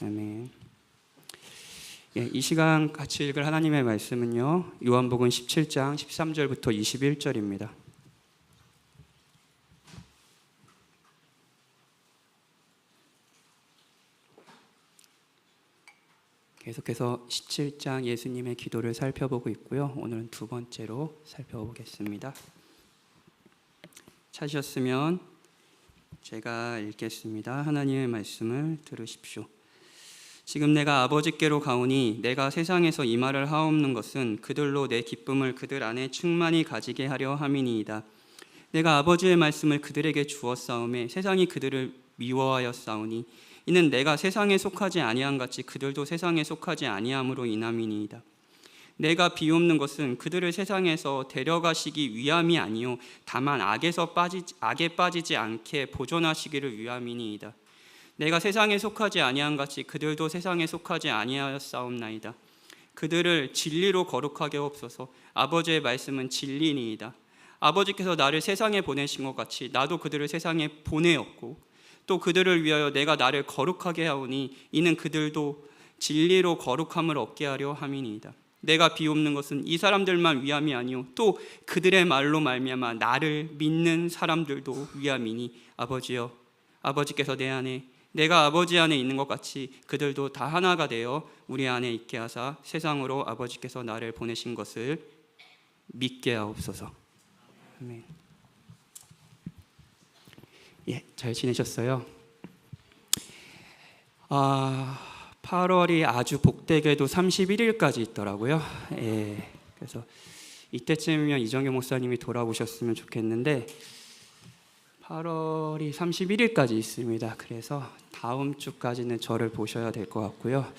아멘. 이 시간 같이 읽을 하나님의 말씀은요, 요한복음 17장 13절부터 21절입니다. 계속해서 17장 예수님의 기도를 살펴보고 있고요. 오늘은 두 번째로 살펴보겠습니다. 찾으셨으면 제가 읽겠습니다. 하나님의 말씀을 들으십시오. 지금 내가 아버지께로 가오니 내가 세상에서 이 말을 하옵는 것은 그들로 내 기쁨을 그들 안에 충만히 가지게 하려 함이니이다. 내가 아버지의 말씀을 그들에게 주었사오매 세상이 그들을 미워하였사오니 이는 내가 세상에 속하지 아니한 같이 그들도 세상에 속하지 아니함으로 인함이니이다. 내가 비옵는 것은 그들을 세상에서 데려가시기 위함이 아니요 다만 악에 빠지지 않게 보존하시기를 위함이니이다. 내가 세상에 속하지 아니한 같이 그들도 세상에 속하지 아니하였사옵나이다. 그들을 진리로 거룩하게 하옵소서. 아버지의 말씀은 진리니이다. 아버지께서 나를 세상에 보내신 것 같이 나도 그들을 세상에 보내었고 또 그들을 위하여 내가 나를 거룩하게 하오니 이는 그들도 진리로 거룩함을 얻게 하려 함이니이다. 내가 비옵는 것은 이 사람들만 위함이 아니요 또 그들의 말로 말미암아 나를 믿는 사람들도 위함이니 아버지여, 아버지께서 내 안에 내가 아버지 안에 있는 것 같이 그들도 다 하나가 되어 우리 안에 있게 하사 세상으로 아버지께서 나를 보내신 것을 믿게 하옵소서. 아멘. 잘 지내셨어요? 8월이 아주 복되게도 31일까지 있더라고요. 그래서 이때쯤이면 이정규 목사님이 돌아오셨으면 좋겠는데 8월이 31일까지 있습니다. 그래서 다음 주까지는 저를 보셔야 될 것 같고요.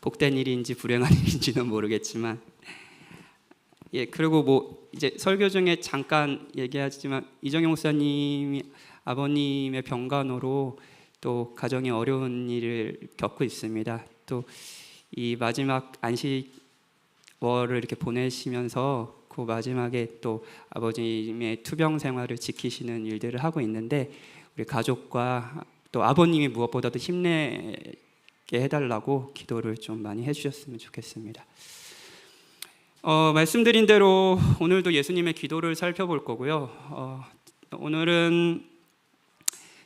복된 일인지 불행한 일인지는 모르겠지만 그리고 이제 설교 중에 잠깐 얘기하지만 이정규 목사님이 아버님의 병간호로 또 가정이 어려운 일을 겪고 있습니다. 또 이 마지막 안식월을 이렇게 보내시면서 그 마지막에 또 아버님의 투병 생활을 지키시는 일들을 하고 있는데 우리 가족과 또 아버님이 무엇보다도 힘내게 해달라고 기도를 좀 많이 해주셨으면 좋겠습니다. 말씀드린 대로 오늘도 예수님의 기도를 살펴볼 거고요. 오늘은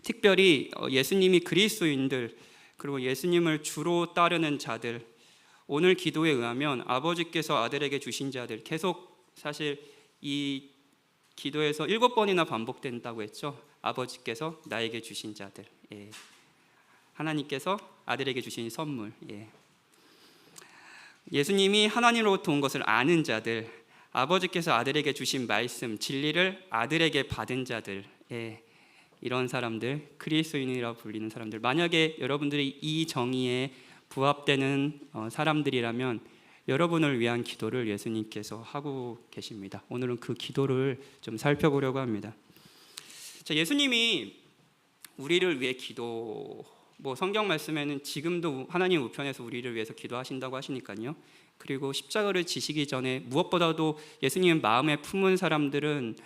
특별히 예수님이 그리스도인들 그리고 예수님을 주로 따르는 자들, 오늘 기도에 의하면 아버지께서 아들에게 주신 자들, 계속 사실 이 기도에서 7번이나 반복된다고 했죠. 아버지께서 나에게 주신 자들, 하나님께서 아들에게 주신 선물, 예수님이 하나님으로부터 온 것을 아는 자들, 아버지께서 아들에게 주신 말씀, 진리를 아들에게 받은 자들, 이런 사람들, 그리스도인이라고 불리는 사람들, 만약에 여러분들이 이 정의에 부합되는 사람들이라면 여러분을 위한 기도를 예수님께서 하고 계십니다. 오늘은 그 기도를 좀 살펴보려고 합니다. 자, 예수님이 우리를 위해 기도, 성경 말씀에는 지금도 하나님 우편에서 우리를 위해서 기도하신다고 하시니까요. 그리고 십자가를 지시기 전에 무엇보다도 예수님 마음에 품은 사람들은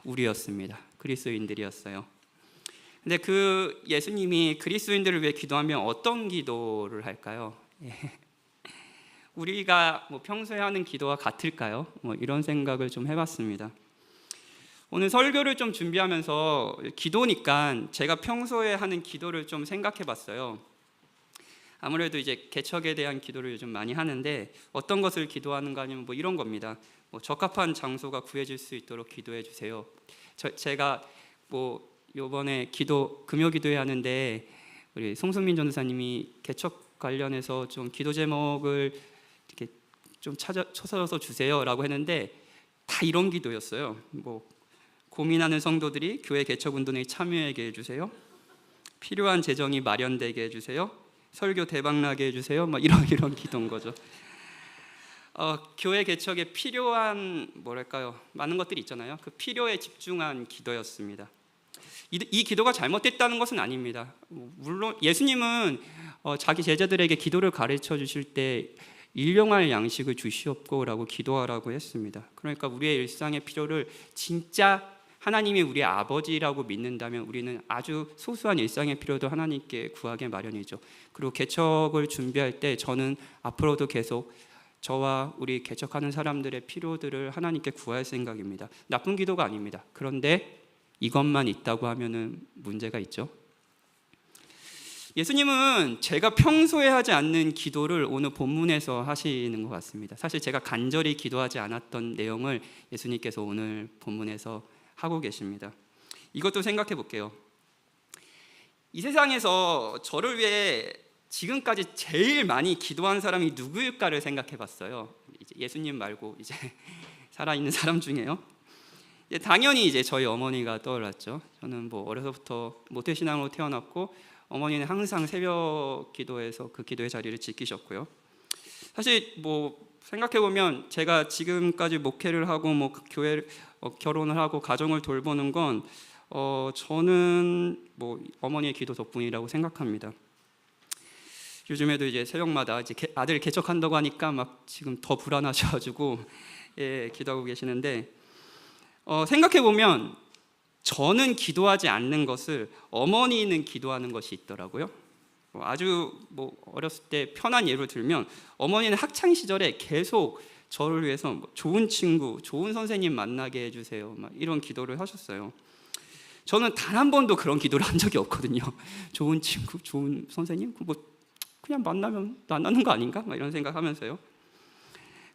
우리였습니다. 그리스도인들이었어요. 근데 그 예수님이 그리스도인들을 위해 기도하면 어떤 기도를 할까요? 우리가 평소에 하는 기도와 같을까요? 이런 생각을 좀 해봤습니다. 오늘 설교를 좀 준비하면서 기도니까 제가 평소에 하는 기도를 좀 생각해봤어요. 아무래도 이제 개척에 대한 기도를 요즘 많이 하는데 어떤 것을 기도하는가 하면 이런 겁니다. 적합한 장소가 구해질 수 있도록 기도해 주세요. 제가 요번에 금요 기도회 하는데 우리 송승민 전도사님이 개척 관련해서 좀 기도 제목을 이렇게 좀 찾아서 주세요라고 했는데 다 이런 기도였어요. 고민하는 성도들이 교회 개척 운동에 참여하게 해주세요. 필요한 재정이 마련되게 해주세요. 설교 대박나게 해주세요. 이런 기도인 거죠. 교회 개척에 필요한 많은 것들이 있잖아요. 그 필요에 집중한 기도였습니다. 이 기도가 잘못됐다는 것은 아닙니다. 물론 예수님은 자기 제자들에게 기도를 가르쳐 주실 때 일용할 양식을 주시옵고라고 기도하라고 했습니다. 그러니까 우리의 일상의 필요를 진짜 하나님이 우리의 아버지라고 믿는다면 우리는 아주 소소한 일상의 필요도 하나님께 구하게 마련이죠. 그리고 개척을 준비할 때 저는 앞으로도 계속 저와 우리 개척하는 사람들의 필요들을 하나님께 구할 생각입니다. 나쁜 기도가 아닙니다. 그런데 이것만 있다고 하면은 문제가 있죠. 예수님은 제가 평소에 하지 않는 기도를 오늘 본문에서 하시는 것 같습니다. 사실 제가 간절히 기도하지 않았던 내용을 예수님께서 오늘 본문에서 하고 계십니다. 이것도 생각해 볼게요. 이 세상에서 저를 위해 지금까지 제일 많이 기도한 사람이 누구일까를 생각해 봤어요. 예수님 말고 이제 살아있는 사람 중에요. 당연히 이제 저희 어머니가 떠올랐죠. 저는 뭐 어려서부터 모태신앙으로 태어났고 어머니는 항상 새벽 기도에서 그 기도의 자리를 지키셨고요. 사실 뭐 생각해 보면 제가 지금까지 목회를 하고 뭐 교회 결혼을 하고 가정을 돌보는 건 저는 뭐 어머니의 기도 덕분이라고 생각합니다. 요즘에도 이제 새벽마다 이제 아들 개척한다고 하니까 막 지금 더 불안하셔가지고 기도하고 계시는데 생각해 보면 저는 기도하지 않는 것을 어머니는 기도하는 것이 있더라고요. 아주 뭐 어렸을 때 편한 예를 들면 어머니는 학창 시절에 계속 저를 위해서 좋은 친구, 좋은 선생님 만나게 해주세요. 막 이런 기도를 하셨어요. 저는 단 한 번도 그런 기도를 한 적이 없거든요. 좋은 친구, 좋은 선생님, 뭐 그냥 만나는 거 아닌가? 막 이런 생각하면서요.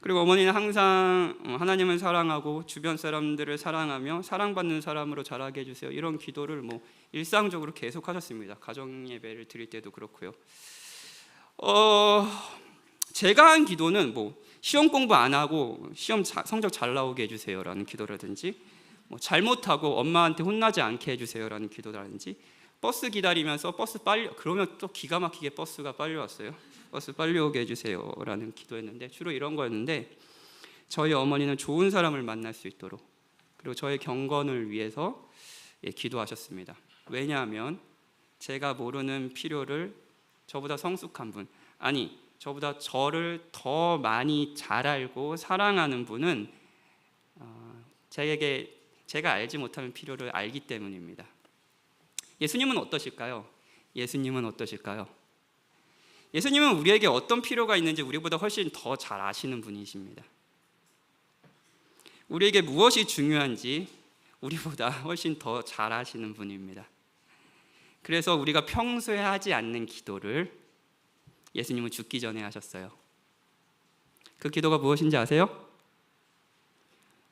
그리고 어머니는 항상 하나님을 사랑하고 주변 사람들을 사랑하며 사랑받는 사람으로 자라게 해주세요. 이런 기도를 뭐 일상적으로 계속 하셨습니다. 가정 예배를 드릴 때도 그렇고요. 제가 한 기도는 뭐 시험 공부 안 하고 시험 성적 잘 나오게 해주세요라는 기도라든지 뭐 잘못하고 엄마한테 혼나지 않게 해주세요라는 기도라든지 버스 기다리면서 버스 빨리 그러면 또 기가 막히게 버스가 빨리 왔어요. 버스 빨리 오게 해주세요라는 기도했는데 주로 이런 거였는데 저희 어머니는 좋은 사람을 만날 수 있도록 그리고 저의 경건을 위해서 기도하셨습니다. 왜냐하면 제가 모르는 필요를 저보다 성숙한 분 아니 저보다 저를 더 많이 잘 알고 사랑하는 분은 제가 알지 못하는 필요를 알기 때문입니다. 예수님은 어떠실까요? 예수님은 어떠실까요? 예수님은 우리에게 어떤 필요가 있는지 우리보다 훨씬 더 잘 아시는 분이십니다. 우리에게 무엇이 중요한지 우리보다 훨씬 더 잘 아시는 분입니다. 그래서 우리가 평소에 하지 않는 기도를 예수님은 죽기 전에 하셨어요. 그 기도가 무엇인지 아세요?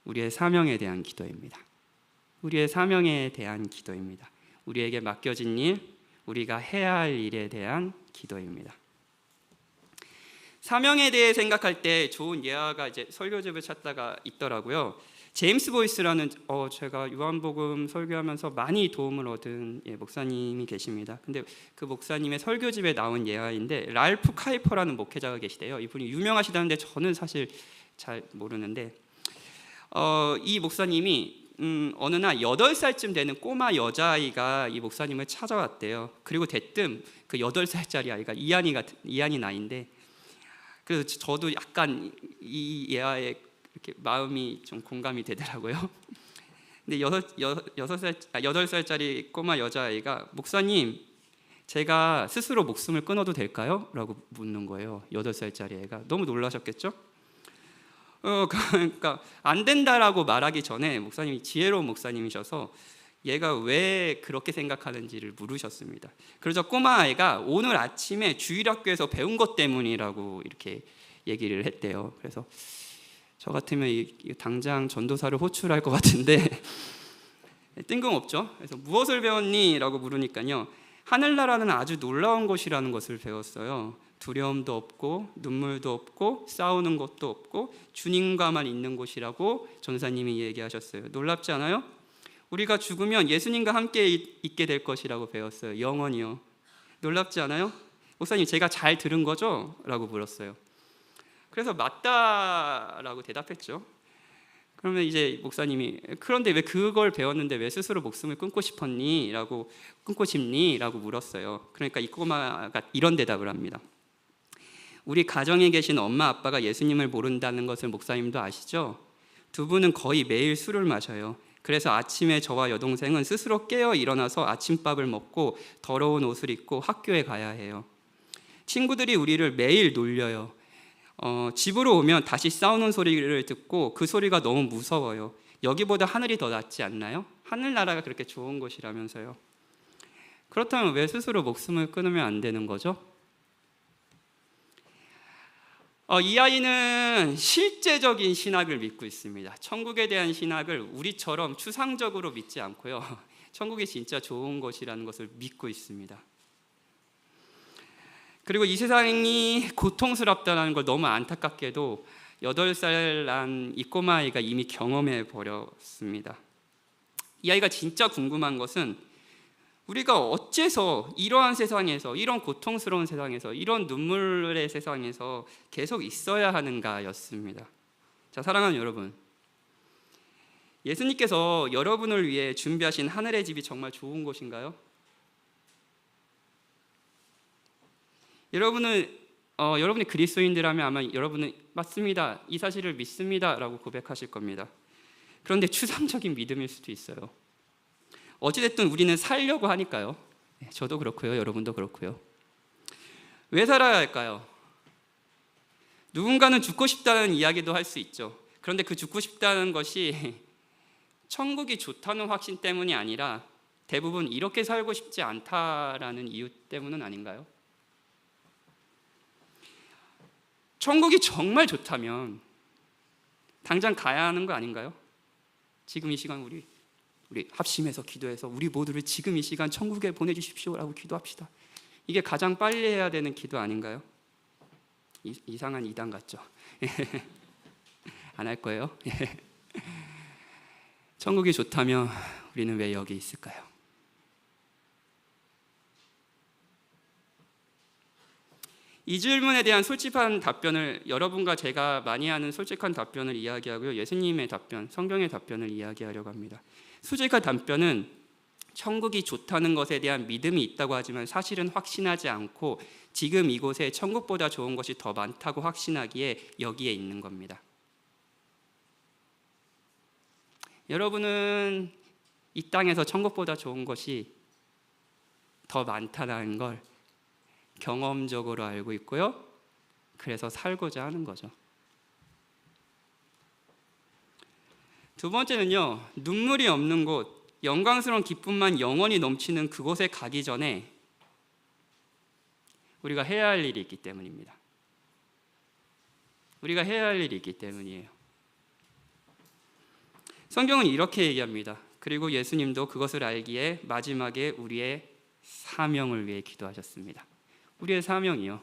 우리의 사명에 대한 기도입니다. 우리의 사명에 대한 기도입니다. 우리에게 맡겨진 일, 우리가 해야 할 일에 대한 기도입니다. 사명에 대해 생각할 때 좋은 예화가 이제 설교집을 찾다가 있더라고요. 제임스 보이스라는 제가 요한복음 설교하면서 많이 도움을 얻은 목사님이 계십니다. 근데 그 목사님의 설교집에 나온 예화인데 랄프 카이퍼라는 목회자가 계시대요. 이분이 유명하시다는데 저는 사실 잘 모르는데 이 목사님이 어느 날 8살쯤 되는 꼬마 여자아이가 이 목사님을 찾아왔대요. 그리고 대뜸 그 8살짜리 아이가 이한이 나이인데 그래서 저도 약간 이 예화에 이렇게 마음이 좀 공감이 되더라고요. 근데 8살짜리 꼬마 여자아이가 목사님 제가 스스로 목숨을 끊어도 될까요? 라고 묻는 거예요. 8살짜리 애가 너무 놀라셨겠죠? 그러니까 안 된다라고 말하기 전에 목사님이 지혜로운 목사님이셔서 얘가 왜 그렇게 생각하는지를 물으셨습니다. 그래서 꼬마아이가 오늘 아침에 주일학교에서 배운 것 때문이라고 이렇게 얘기를 했대요. 그래서 저 같으면 당장 전도사를 호출할 것 같은데 뜬금없죠. 그래서 무엇을 배웠니? 라고 물으니까요. 하늘나라는 아주 놀라운 것이라는 것을 배웠어요. 두려움도 없고 눈물도 없고 싸우는 것도 없고 주님과만 있는 곳이라고 전사님이 얘기하셨어요. 놀랍지 않아요? 우리가 죽으면 예수님과 함께 있게 될 것이라고 배웠어요. 영원히요. 놀랍지 않아요? 목사님 제가 잘 들은 거죠? 라고 물었어요. 그래서 맞다라고 대답했죠. 그러면 이제 목사님이 그런데 왜 그걸 배웠는데 왜 스스로 목숨을 끊고 싶니? 라고 물었어요. 그러니까 이 꼬마가 이런 대답을 합니다. 우리 가정에 계신 엄마 아빠가 예수님을 모른다는 것을 목사님도 아시죠? 두 분은 거의 매일 술을 마셔요. 그래서 아침에 저와 여동생은 스스로 깨어 일어나서 아침밥을 먹고 더러운 옷을 입고 학교에 가야 해요. 친구들이 우리를 매일 놀려요. 집으로 오면 다시 싸우는 소리를 듣고 그 소리가 너무 무서워요. 여기보다 하늘이 더 낫지 않나요? 하늘나라가 그렇게 좋은 곳이라면서요. 그렇다면 왜 스스로 목숨을 끊으면 안 되는 거죠? 이 아이는 실제적인 신학을 믿고 있습니다. 천국에 대한 신학을 우리처럼 추상적으로 믿지 않고요. 천국이 진짜 좋은 곳이라는 것을 믿고 있습니다. 그리고 이 세상이 고통스럽다는 걸 너무 안타깝게도 8살 난 이 꼬마아이가 이미 경험해 버렸습니다. 이 아이가 진짜 궁금한 것은 우리가 어째서 이러한 세상에서, 이런 고통스러운 세상에서, 이런 눈물의 세상에서 계속 있어야 하는가였습니다. 자, 사랑하는 여러분, 예수님께서 여러분을 위해 준비하신 하늘의 집이 정말 좋은 곳인가요? 여러분이 그리스도인들이라면 아마 여러분은 맞습니다, 이 사실을 믿습니다 라고 고백하실 겁니다. 그런데 추상적인 믿음일 수도 있어요. 어찌됐든 우리는 살려고 하니까요. 저도 그렇고요, 여러분도 그렇고요. 왜 살아야 할까요? 누군가는 죽고 싶다는 이야기도 할 수 있죠. 그런데 그 죽고 싶다는 것이 천국이 좋다는 확신 때문이 아니라 대부분 이렇게 살고 싶지 않다라는 이유 때문은 아닌가요? 천국이 정말 좋다면 당장 가야 하는 거 아닌가요? 지금 이 시간 우리 합심해서 기도해서 우리 모두를 지금 이 시간 천국에 보내주십시오라고 기도합시다. 이게 가장 빨리 해야 되는 기도 아닌가요? 이상한 이단 같죠? 안 할 거예요? 천국이 좋다면 우리는 왜 여기 있을까요? 이 질문에 대한 솔직한 답변을, 여러분과 제가 많이 하는 솔직한 답변을 이야기하고요, 예수님의 답변, 성경의 답변을 이야기하려고 합니다. 솔직한 답변은 천국이 좋다는 것에 대한 믿음이 있다고 하지만 사실은 확신하지 않고 지금 이곳에 천국보다 좋은 것이 더 많다고 확신하기에 여기에 있는 겁니다. 여러분은 이 땅에서 천국보다 좋은 것이 더 많다는 걸 경험적으로 알고 있고요, 그래서 살고자 하는 거죠. 두 번째는요, 눈물이 없는 곳, 영광스러운 기쁨만 영원히 넘치는 그곳에 가기 전에 우리가 해야 할 일이 있기 때문입니다. 우리가 해야 할 일이 있기 때문이에요. 성경은 이렇게 얘기합니다. 그리고 예수님도 그것을 알기에 마지막에 우리의 사명을 위해 기도하셨습니다. 우리의 사명이요,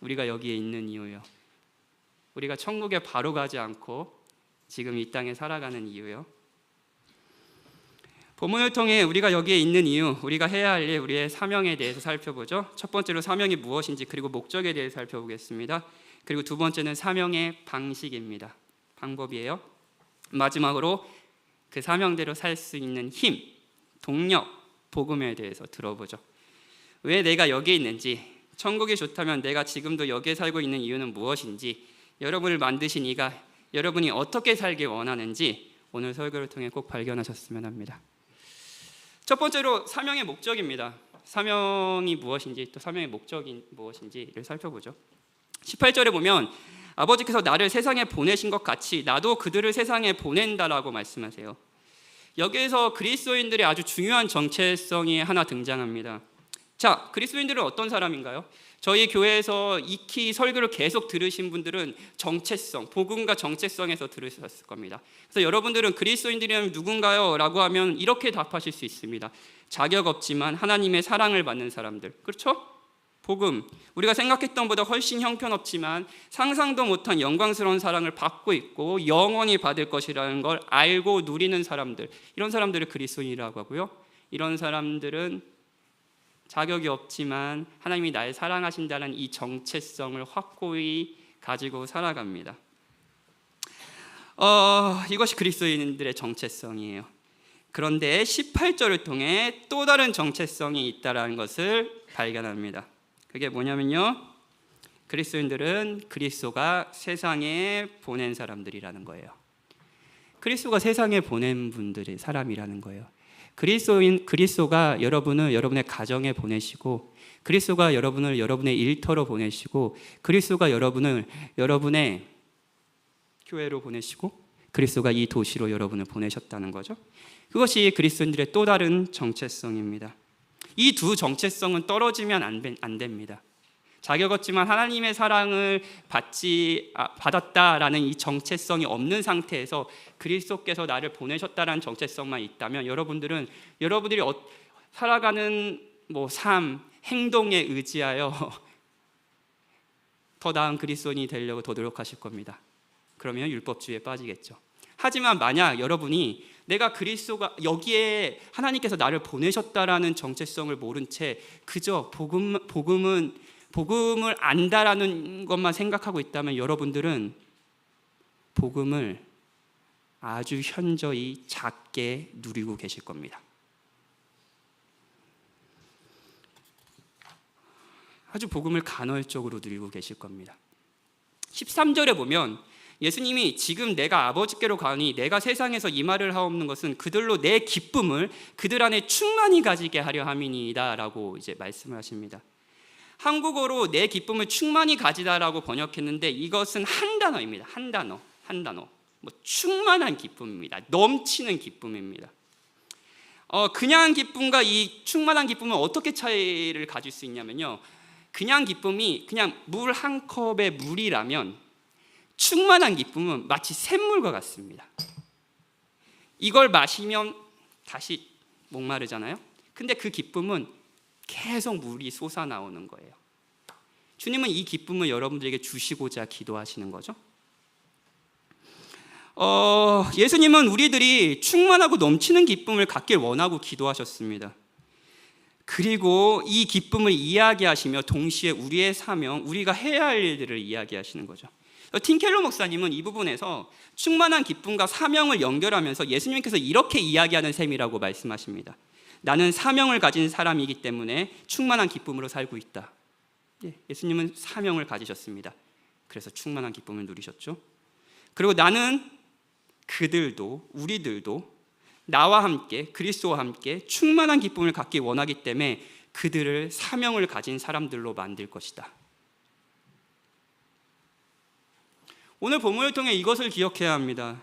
우리가 여기에 있는 이유요, 우리가 천국에 바로 가지 않고 지금 이 땅에 살아가는 이유요. 본문을 통해 우리가 여기에 있는 이유, 우리가 해야 할 일, 우리의 사명에 대해서 살펴보죠. 첫 번째로 사명이 무엇인지, 그리고 목적에 대해서 살펴보겠습니다. 그리고 두 번째는 사명의 방식입니다. 방법이에요. 마지막으로 그 사명대로 살 수 있는 힘, 동력, 복음에 대해서 들어보죠. 왜 내가 여기에 있는지, 천국이 좋다면 내가 지금도 여기에 살고 있는 이유는 무엇인지, 여러분을 만드신 이가 여러분이 어떻게 살길 원하는지 오늘 설교를 통해 꼭 발견하셨으면 합니다. 첫 번째로 사명의 목적입니다. 사명이 무엇인지, 또 사명의 목적이 무엇인지를 살펴보죠. 18절에 보면 아버지께서 나를 세상에 보내신 것 같이 나도 그들을 세상에 보낸다라고 말씀하세요. 여기에서 그리스도인들의 아주 중요한 정체성이 하나 등장합니다. 자, 그리스도인들은 어떤 사람인가요? 저희 교회에서 익히 설교를 계속 들으신 분들은 정체성, 복음과 정체성에서 들으셨을 겁니다. 그래서 여러분들은 그리스도인들이라면 누군가요? 라고 하면 이렇게 답하실 수 있습니다. 자격 없지만 하나님의 사랑을 받는 사람들. 그렇죠? 복음, 우리가 생각했던 것보다 훨씬 형편없지만 상상도 못한 영광스러운 사랑을 받고 있고 영원히 받을 것이라는 걸 알고 누리는 사람들, 이런 사람들을 그리스도인이라고 하고요, 이런 사람들은 자격이 없지만 하나님이 날 사랑하신다는 이 정체성을 확고히 가지고 살아갑니다. 이것이 그리스도인들의 정체성이에요. 그런데 18절을 통해 또 다른 정체성이 있다는 것을 발견합니다. 그게 뭐냐면요, 그리스도인들은 그리스도가 세상에 보낸 사람들이라는 거예요. 그리스도가 세상에 보낸 분들의 사람이라는 거예요. 그리스도가 여러분을 여러분의 가정에 보내시고, 그리스도가 여러분을 여러분의 일터로 보내시고, 그리스도가 여러분을 여러분의 교회로 보내시고, 그리스도가 이 도시로 여러분을 보내셨다는 거죠. 그것이 그리스도인들의 또 다른 정체성입니다. 이 두 정체성은 떨어지면 안 됩니다. 자격 없지만 하나님의 사랑을 받았다라는 이 정체성이 없는 상태에서 그리스도께서 나를 보내셨다라는 정체성만 있다면 여러분들이 살아가는 삶, 행동에 의지하여 더 나은 그리스도인이 되려고 더 노력하실 겁니다. 그러면 율법주의에 빠지겠죠. 하지만 만약 여러분이 내가 그리스도가 여기에 하나님께서 나를 보내셨다라는 정체성을 모른 채 그저 복음을 안다라는 것만 생각하고 있다면 여러분들은 복음을 아주 현저히 작게 누리고 계실 겁니다. 아주 복음을 간헐적으로 누리고 계실 겁니다. 13절에 보면 예수님이 지금 내가 아버지께로 가니 내가 세상에서 이 말을 하옵는 것은 그들로 내 기쁨을 그들 안에 충만히 가지게 하려 함이니이다 라고 이제 말씀을 하십니다. 한국어로 내 기쁨을 충만히 가지다라고 번역했는데 이것은 한 단어입니다. 한 단어. 충만한 기쁨입니다. 넘치는 기쁨입니다. 그냥 기쁨과 이 충만한 기쁨은 어떻게 차이를 가질 수 있냐면요. 그냥 기쁨이 그냥 물 한 컵의 물이라면 충만한 기쁨은 마치 샘물과 같습니다. 이걸 마시면 다시 목마르잖아요. 근데 그 기쁨은 계속 물이 솟아나오는 거예요. 주님은 이 기쁨을 여러분들에게 주시고자 기도하시는 거죠. 예수님은 우리들이 충만하고 넘치는 기쁨을 갖길 원하고 기도하셨습니다. 그리고 이 기쁨을 이야기하시며 동시에 우리의 사명, 우리가 해야 할 일들을 이야기하시는 거죠. 팀켈러 목사님은 이 부분에서 충만한 기쁨과 사명을 연결하면서 예수님께서 이렇게 이야기하는 셈이라고 말씀하십니다. 나는 사명을 가진 사람이기 때문에 충만한 기쁨으로 살고 있다. 예수님은 사명을 가지셨습니다. 그래서 충만한 기쁨을 누리셨죠. 그리고 나는 그들도 우리들도 나와 함께 그리스도와 함께 충만한 기쁨을 갖기 원하기 때문에 그들을 사명을 가진 사람들로 만들 것이다. 오늘 본문을 통해 이것을 기억해야 합니다.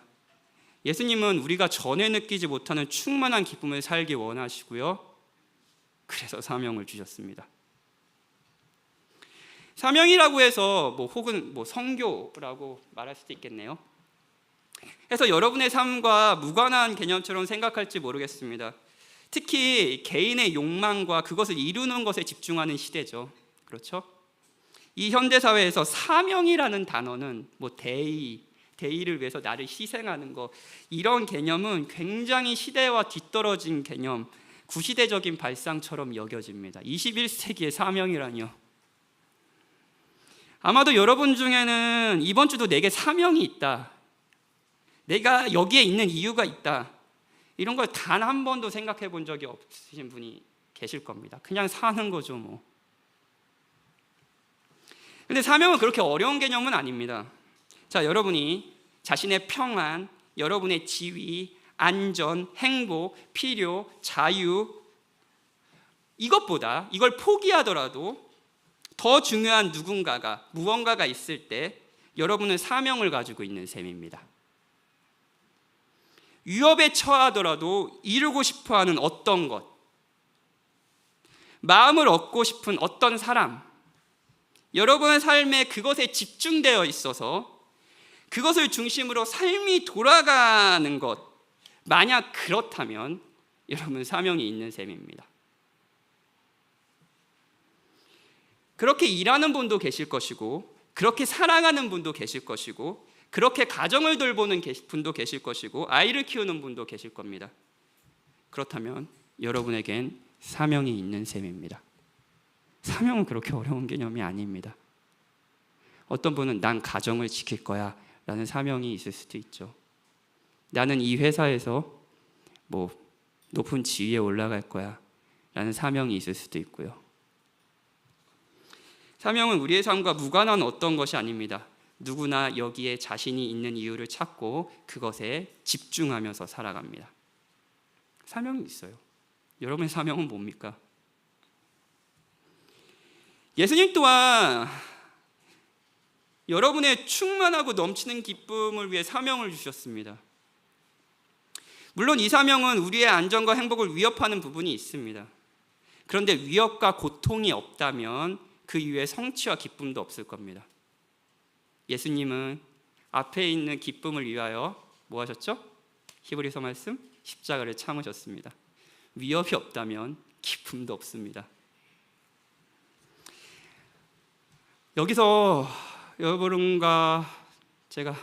예수님은 우리가 전에 느끼지 못하는 충만한 기쁨을 살기 원하시고요. 그래서 사명을 주셨습니다. 사명이라고 해서 혹은 성교라고 말할 수도 있겠네요. 해서 여러분의 삶과 무관한 개념처럼 생각할지 모르겠습니다. 특히 개인의 욕망과 그것을 이루는 것에 집중하는 시대죠. 그렇죠? 이 현대사회에서 사명이라는 단어는 대의를 위해서 나를 희생하는 것, 이런 개념은 굉장히 시대와 뒤떨어진 개념, 구시대적인 발상처럼 여겨집니다. 21세기의 사명이라뇨. 아마도 여러분 중에는 이번 주도 내게 사명이 있다, 내가 여기에 있는 이유가 있다, 이런 걸 단 한 번도 생각해 본 적이 없으신 분이 계실 겁니다. 그냥 사는 거죠 근데 사명은 그렇게 어려운 개념은 아닙니다. 자, 여러분이 자신의 평안, 여러분의 지위, 안전, 행복, 필요, 자유, 이걸 포기하더라도 더 중요한 무언가가 있을 때 여러분은 사명을 가지고 있는 셈입니다. 위협에 처하더라도 이루고 싶어하는 어떤 것, 마음을 얻고 싶은 어떤 사람, 여러분의 삶에 그것에 집중되어 있어서 그것을 중심으로 삶이 돌아가는 것, 만약 그렇다면 여러분 사명이 있는 셈입니다. 그렇게 일하는 분도 계실 것이고, 그렇게 사랑하는 분도 계실 것이고, 그렇게 가정을 돌보는 분도 계실 것이고, 아이를 키우는 분도 계실 겁니다. 그렇다면 여러분에겐 사명이 있는 셈입니다. 사명은 그렇게 어려운 개념이 아닙니다. 어떤 분은 난 가정을 지킬 거야 라는 사명이 있을 수도 있죠. 나는 이 회사에서 높은 지위에 올라갈 거야 라는 사명이 있을 수도 있고요. 사명은 우리의 삶과 무관한 어떤 것이 아닙니다. 누구나 여기에 자신이 있는 이유를 찾고 그것에 집중하면서 살아갑니다. 사명이 있어요. 여러분의 사명은 뭡니까? 예수님 또한 여러분의 충만하고 넘치는 기쁨을 위해 사명을 주셨습니다. 물론 이 사명은 우리의 안전과 행복을 위협하는 부분이 있습니다. 그런데 위협과 고통이 없다면 그 이후에 성취와 기쁨도 없을 겁니다. 예수님은 앞에 있는 기쁨을 위하여 뭐 하셨죠? 히브리서 말씀 십자가를 참으셨습니다. 위협이 없다면 기쁨도 없습니다. 여기서 여러분과 제가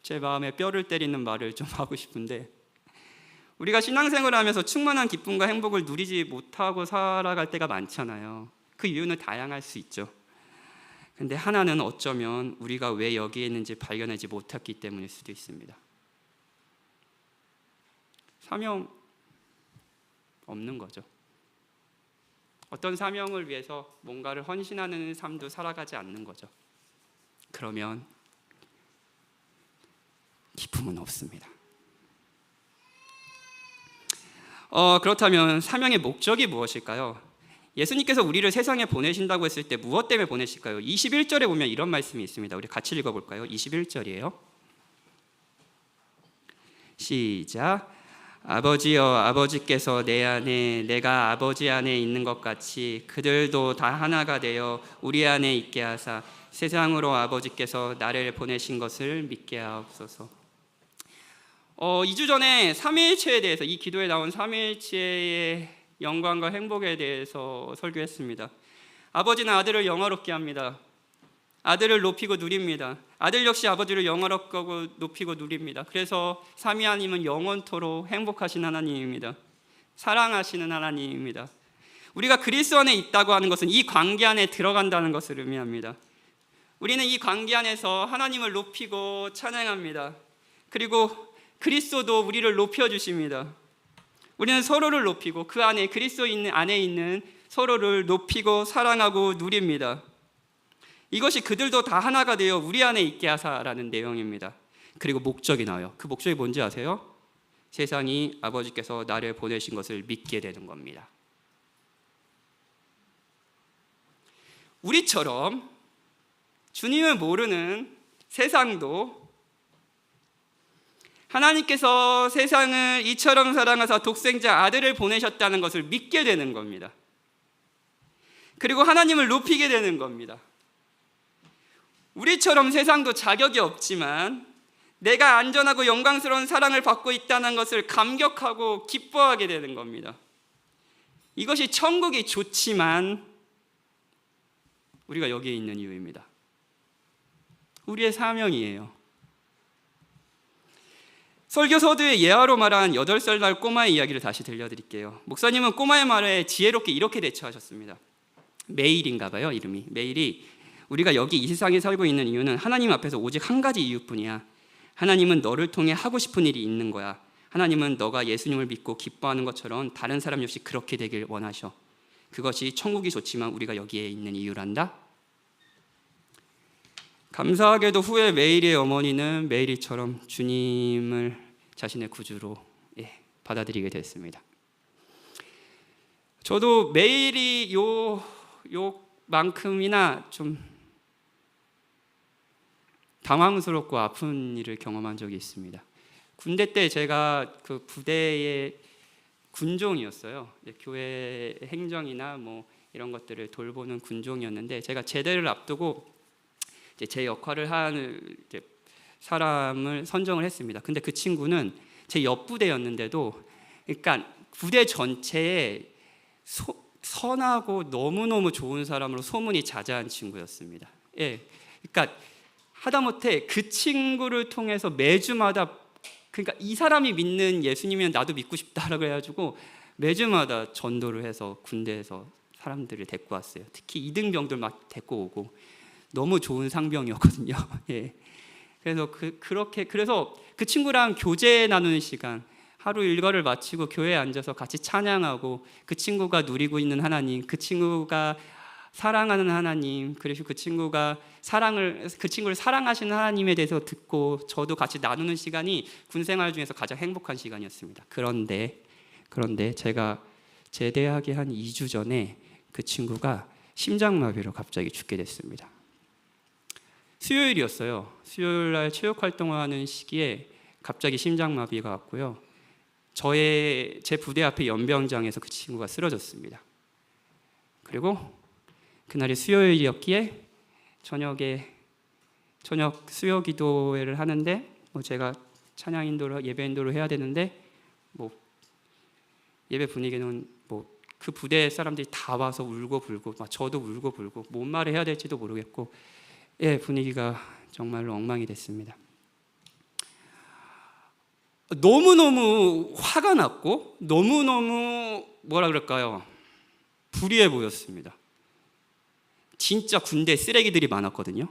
제 마음에 뼈를 때리는 말을 좀 하고 싶은데, 우리가 신앙생활을 하면서 충만한 기쁨과 행복을 누리지 못하고 살아갈 때가 많잖아요. 그 이유는 다양할 수 있죠. 근데 하나는 어쩌면 우리가 왜 여기에 있는지 발견하지 못했기 때문일 수도 있습니다. 사명 없는 거죠. 어떤 사명을 위해서 뭔가를 헌신하는 삶도 살아가지 않는 거죠. 그러면 기쁨은 없습니다. 그렇다면 사명의 목적이 무엇일까요? 예수님께서 우리를 세상에 보내신다고 했을 때 무엇 때문에 보내실까요? 21절에 보면 이런 말씀이 있습니다. 우리 같이 읽어볼까요? 21절이에요. 시작. 아버지여, 아버지께서 내 안에 내가 아버지 안에 있는 것 같이 그들도 다 하나가 되어 우리 안에 있게 하사 세상으로 아버지께서 나를 보내신 것을 믿게 하옵소서. 2주 전에 삼위일체에 대해서, 이 기도에 나온 삼위일체의 영광과 행복에 대해서 설교했습니다. 아버지는 아들을 영화롭게 합니다. 아들을 높이고 누립니다. 아들 역시 아버지를 영화롭고 높이고 누립니다. 그래서 삼위 하나님은 영원토록 행복하신 하나님입니다. 사랑하시는 하나님입니다. 우리가 그리스도 안에 있다고 하는 것은 이 관계 안에 들어간다는 것을 의미합니다. 우리는 이 관계 안에서 하나님을 높이고 찬양합니다. 그리고 그리스도도 우리를 높여주십니다. 우리는 서로를 높이고 그 안에 그리스도 안에 있는 서로를 높이고 사랑하고 누립니다. 이것이 그들도 다 하나가 되어 우리 안에 있게 하사라는 내용입니다. 그리고 목적이 나와요. 그 목적이 뭔지 아세요? 세상이 아버지께서 나를 보내신 것을 믿게 되는 겁니다. 우리처럼 주님을 모르는 세상도 하나님께서 세상을 이처럼 사랑하사 독생자 아들을 보내셨다는 것을 믿게 되는 겁니다. 그리고 하나님을 높이게 되는 겁니다. 우리처럼 세상도 자격이 없지만 내가 안전하고 영광스러운 사랑을 받고 있다는 것을 감격하고 기뻐하게 되는 겁니다. 이것이 천국이 좋지만 우리가 여기에 있는 이유입니다. 우리의 사명이에요. 설교 서두에 예화로 말한 8살 날 꼬마의 이야기를 다시 들려드릴게요. 목사님은 꼬마의 말에 지혜롭게 이렇게 대처하셨습니다. 메일인가 봐요, 이름이. 메일이 우리가 여기 이 세상에 살고 있는 이유는 하나님 앞에서 오직 한 가지 이유뿐이야. 하나님은 너를 통해 하고 싶은 일이 있는 거야. 하나님은 너가 예수님을 믿고 기뻐하는 것처럼 다른 사람 역시 그렇게 되길 원하셔. 그것이 천국이 좋지만 우리가 여기에 있는 이유란다. 감사하게도 후에 메일의 어머니는 메일이처럼 주님을 자신의 구주로 받아들이게 됐습니다. 저도 메일이 요만큼이나 좀 당황스럽고 아픈 일을 경험한 적이 있습니다. 군대 때 제가 그 부대의 군종이었어요. 교회 행정이나 뭐 이런 것들을 돌보는 군종이었는데, 제가 제대를 앞두고 이제 제 역할을 한 사람을 선정을 했습니다. 근데 그 친구는 제 옆부대였는데도, 그러니까 부대 전체에 선하고 너무너무 좋은 사람으로 소문이 자자한 친구였습니다. 그러니까 하다못해 그 친구를 통해서 매주마다, 그러니까 이 사람이 믿는 예수님이면 나도 믿고 싶다라고 해가지고 매주마다 전도를 해서 군대에서 사람들을 데리고 왔어요. 특히 이등병들 막 데리고 오고, 너무 좋은 상병이었거든요. 그래서 그래서 그 친구랑 교제 나누는 시간, 하루 일과를 마치고 교회에 앉아서 같이 찬양하고, 그 친구가 누리고 있는 하나님, 그 친구가 사랑하는 하나님, 그리고 그 친구를 사랑하시는 하나님에 대해서 듣고 저도 같이 나누는 시간이 군 생활 중에서 가장 행복한 시간이었습니다. 그런데 제가 제대하기 한 2주 전에 그 친구가 심장마비로 갑자기 죽게 됐습니다. 수요일이었어요. 수요일 날 체육 활동을 하는 시기에 갑자기 심장마비가 왔고요. 제 부대 앞에 연병장에서 그 친구가 쓰러졌습니다. 그리고 그날이 수요일이었기에 저녁 수요 기도회를 하는데 제가 찬양 인도를 예배 인도를 해야 되는데 예배 분위기는 그 부대 사람들이 다 와서 울고 불고 저도 울고 불고 뭔 말을 해야 될지도 모르겠고 분위기가 정말로 엉망이 됐습니다. 너무너무 화가 났고 너무너무 뭐라 그럴까요? 불의해 보였습니다. 진짜 군대 쓰레기들이 많았거든요.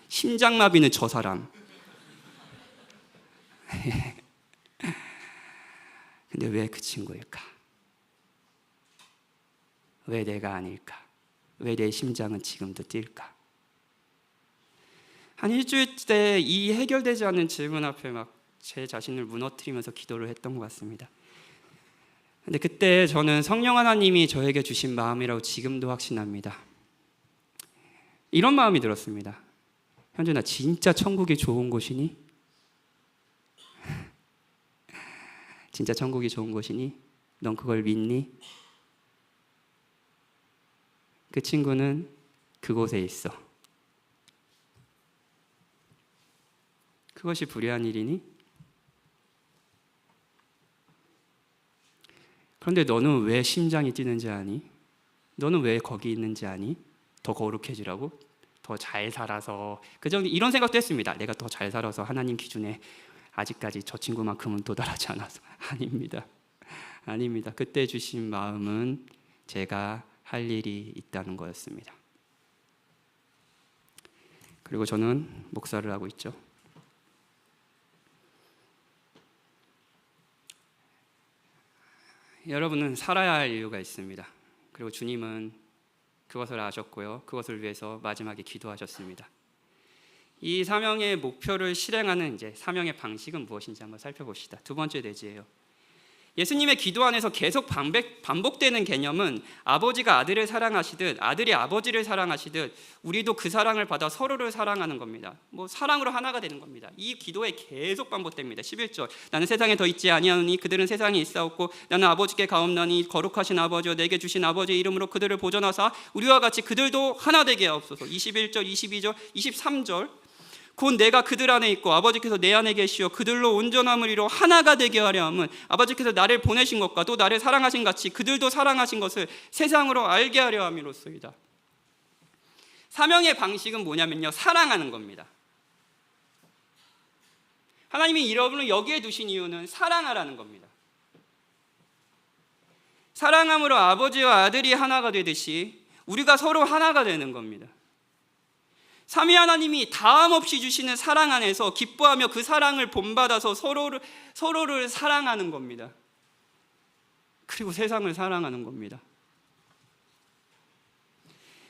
심장마비는 저 사람. 근데 왜 그 친구일까? 왜 내가 아닐까? 왜 내 심장은 지금도 뛸까? 한 일주일째 이 해결되지 않는 질문 앞에 제 자신을 무너뜨리면서 기도를 했던 것 같습니다. 근데 그때 저는 성령 하나님이 저에게 주신 마음이라고 지금도 확신합니다. 이런 마음이 들었습니다. 현준아, 진짜 천국이 좋은 곳이니? 진짜 천국이 좋은 곳이니? 넌 그걸 믿니? 그 친구는 그곳에 있어. 그것이 불의한 일이니? 그런데 너는 왜 심장이 뛰는지 아니? 너는 왜 거기 있는지 아니? 더 거룩해지라고? 더 잘 살아서 이런 생각도 했습니다. 내가 더 잘 살아서 하나님 기준에 아직까지 저 친구만큼은 도달하지 않아서. 아닙니다. 그때 주신 마음은 제가 할 일이 있다는 거였습니다. 그리고 저는 목사를 하고 있죠. 여러분은 살아야 할 이유가 있습니다. 그리고 주님은 그것을 아셨고요. 그것을 위해서 마지막에 기도하셨습니다. 이 사명의 목표를 실행하는 사명의 방식은 무엇인지 한번 살펴봅시다. 두 번째 내지예요. 예수님의 기도 안에서 계속 반복되는 개념은 아버지가 아들을 사랑하시듯 아들이 아버지를 사랑하시듯 우리도 그 사랑을 받아 서로를 사랑하는 겁니다. 사랑으로 하나가 되는 겁니다. 이 기도에 계속 반복됩니다. 11절 나는 세상에 더 있지 아니하노니 그들은 세상에 있사옵고 나는 아버지께 가옵나니 거룩하신 아버지와 내게 주신 아버지의 이름으로 그들을 보존하사 우리와 같이 그들도 하나 되게 하옵소서. 21절 22절 23절 곧 내가 그들 안에 있고 아버지께서 내 안에 계시어 그들로 온전함을 이루어 하나가 되게 하려 함은 아버지께서 나를 보내신 것과 또 나를 사랑하신 같이 그들도 사랑하신 것을 세상으로 알게 하려 함이로소이다. 사명의 방식은 뭐냐면요, 사랑하는 겁니다. 하나님이 여러분을 여기에 두신 이유는 사랑하라는 겁니다. 사랑함으로 아버지와 아들이 하나가 되듯이 우리가 서로 하나가 되는 겁니다. 삼위 하나님이 다함 없이 주시는 사랑 안에서 기뻐하며 그 사랑을 본받아서 서로를 사랑하는 겁니다. 그리고 세상을 사랑하는 겁니다.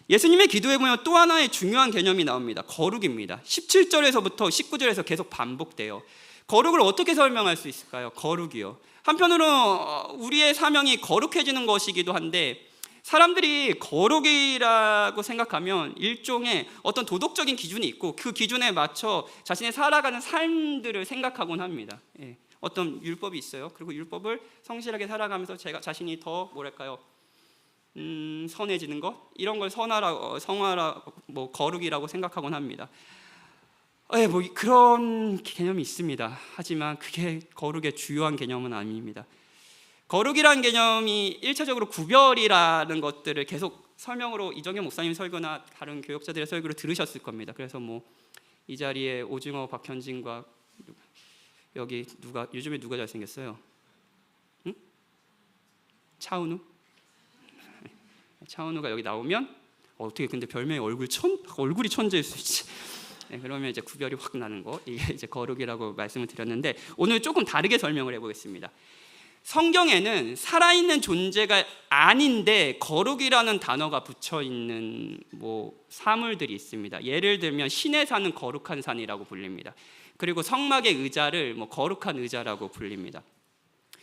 예수님의 기도에 보면 또 하나의 중요한 개념이 나옵니다. 거룩입니다. 17절에서부터 19절에서 계속 반복돼요. 거룩을 어떻게 설명할 수 있을까요? 거룩이요. 한편으로 우리의 사명이 거룩해지는 것이기도 한데 사람들이 거룩이라고 생각하면 일종의 어떤 도덕적인 기준이 있고 그 기준에 맞춰 자신의 살아가는 삶들을 생각하곤 합니다. 어떤 율법이 있어요. 그리고 율법을 성실하게 살아가면서 제가 자신이 더 선해지는 것, 이런 걸 성화라 거룩이라고 생각하곤 합니다. 그런 개념이 있습니다. 하지만 그게 거룩의 주요한 개념은 아닙니다. 거룩이라는 개념이 1차적으로 구별이라는 것들을 계속 설명으로 이정현 목사님 설교나 다른 교역자들의 설교를 들으셨을 겁니다. 그래서 이 자리에 오징어 박현진과 여기 요즘에 누가 잘생겼어요? 응? 차은우? 차은우가 여기 나오면 어떻게 근데 별명이 얼굴이 천재일 수 있지. 그러면 구별이 확 나는 거, 이게 거룩이라고 말씀을 드렸는데 오늘 조금 다르게 설명을 해보겠습니다. 성경에는 살아있는 존재가 아닌데 거룩이라는 단어가 붙여있는 사물들이 있습니다. 예를 들면 신의 산은 거룩한 산이라고 불립니다. 그리고 성막의 의자를 거룩한 의자라고 불립니다.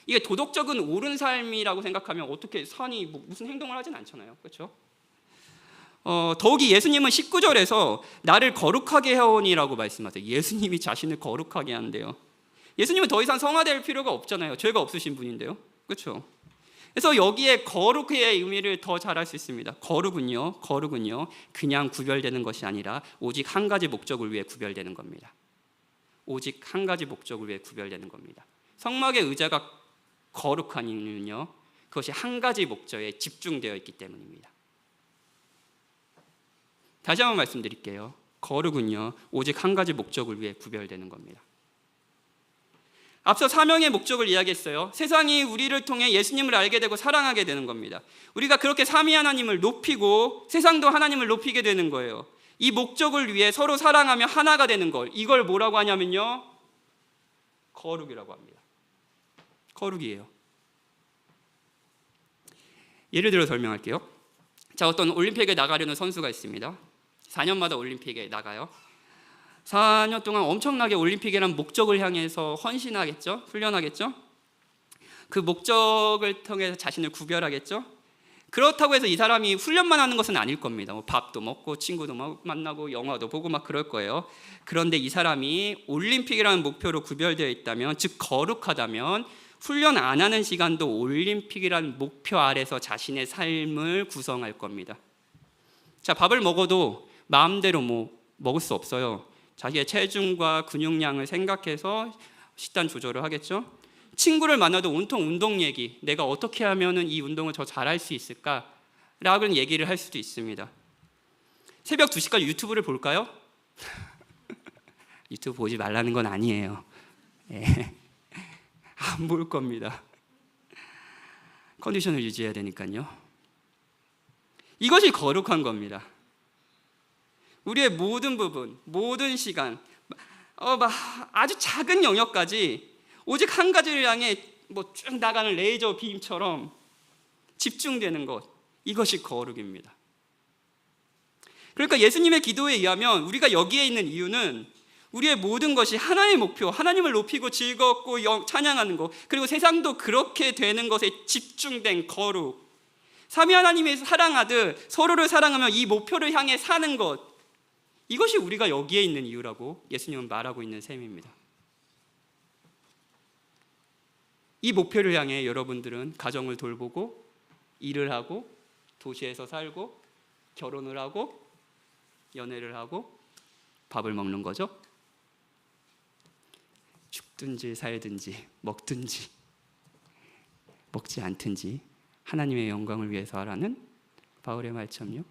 이게 도덕적인 옳은 삶이라고 생각하면 어떻게 산이 무슨 행동을 하진 않잖아요. 그렇죠? 더욱이 예수님은 19절에서 나를 거룩하게 해오니라고 말씀하세요. 예수님이 자신을 거룩하게 한대요. 예수님은 더 이상 성화될 필요가 없잖아요. 죄가 없으신 분인데요. 그렇죠? 그래서 여기에 거룩의 의미를 더 잘할 수 있습니다. 거룩은요 그냥 구별되는 것이 아니라 오직 한 가지 목적을 위해 구별되는 겁니다. 오직 한 가지 목적을 위해 구별되는 겁니다. 성막의 의자가 거룩한 이유는요, 그것이 한 가지 목적에 집중되어 있기 때문입니다. 다시 한번 말씀드릴게요. 거룩은요 오직 한 가지 목적을 위해 구별되는 겁니다. 앞서 사명의 목적을 이야기했어요. 세상이 우리를 통해 예수님을 알게 되고 사랑하게 되는 겁니다. 우리가 그렇게 삼위 하나님을 높이고 세상도 하나님을 높이게 되는 거예요. 이 목적을 위해 서로 사랑하며 하나가 되는 걸, 이걸 뭐라고 하냐면요, 거룩이라고 합니다. 거룩이에요. 예를 들어 설명할게요. 자, 어떤 올림픽에 나가려는 선수가 있습니다. 4년마다 올림픽에 나가요. 4년 동안 엄청나게 올림픽이라는 목적을 향해서 헌신하겠죠? 훈련하겠죠? 그 목적을 통해서 자신을 구별하겠죠? 그렇다고 해서 이 사람이 훈련만 하는 것은 아닐 겁니다. 밥도 먹고 친구도 만나고 영화도 보고 막 그럴 거예요. 그런데 이 사람이 올림픽이라는 목표로 구별되어 있다면, 즉 거룩하다면, 훈련 안 하는 시간도 올림픽이라는 목표 아래서 자신의 삶을 구성할 겁니다. 자, 밥을 먹어도 마음대로 먹을 수 없어요. 자기의 체중과 근육량을 생각해서 식단 조절을 하겠죠. 친구를 만나도 온통 운동 얘기, 내가 어떻게 하면 이 운동을 더 잘할 수 있을까? 라고 얘기를 할 수도 있습니다. 새벽 2시까지 유튜브를 볼까요? 유튜브 보지 말라는 건 아니에요. 안 볼 겁니다. 컨디션을 유지해야 되니까요. 이것이 거룩한 겁니다. 우리의 모든 부분, 모든 시간, 아주 작은 영역까지 오직 한 가지를 향해 쭉 나가는 레이저 빔처럼 집중되는 것, 이것이 거룩입니다. 그러니까 예수님의 기도에 의하면 우리가 여기에 있는 이유는 우리의 모든 것이 하나의 목표, 하나님을 높이고 즐겁고 찬양하는 것, 그리고 세상도 그렇게 되는 것에 집중된 거룩, 삼위 하나님이 사랑하듯 서로를 사랑하며 이 목표를 향해 사는 것, 이것이 우리가 여기에 있는 이유라고 예수님은 말하고 있는 셈입니다. 이 목표를 향해 여러분들은 가정을 돌보고 일을 하고 도시에서 살고 결혼을 하고 연애를 하고 밥을 먹는 거죠. 죽든지 살든지 먹든지 먹지 않든지 하나님의 영광을 위해서 하라는 바울의 말씀요.